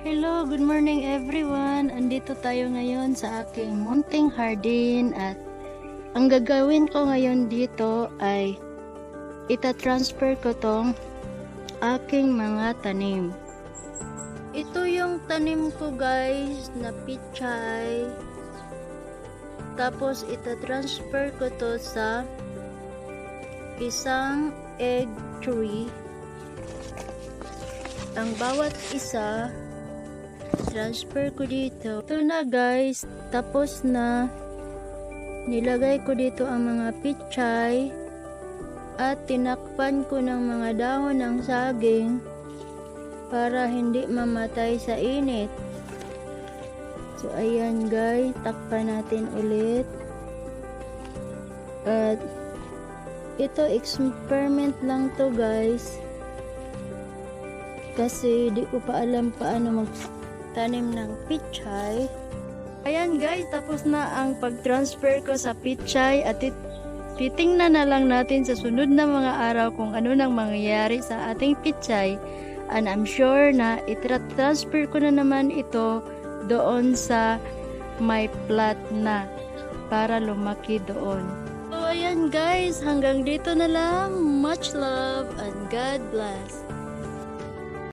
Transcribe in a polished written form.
Hello, good morning everyone. Andito tayo ngayon sa aking munting hardin at ang gagawin ko ngayon dito ay ita-transfer ko tong aking mga tanim. Ito yung tanim ko guys na pichay. Tapos ita-transfer ko to sa isang egg tree. Ang bawat isa transfer ko dito. Ito na guys, tapos na. Nilagay ko dito ang mga pichay at tinakpan ko ng mga dahon ng saging para hindi mamatay sa init. So ayan guys, takpan natin ulit. At ito experiment lang to guys, kasi di ko pa alam paano magtanim ng pichay. Ayan guys, tapos na ang pag-transfer ko sa pichay at titingnan na lang natin sa sunod na mga araw kung ano nang mangyayari sa ating pichay. And I'm sure na itra-transfer ko na naman ito doon sa may plot na para lumaki doon. So ayan guys, hanggang dito na lang. Much love and God bless.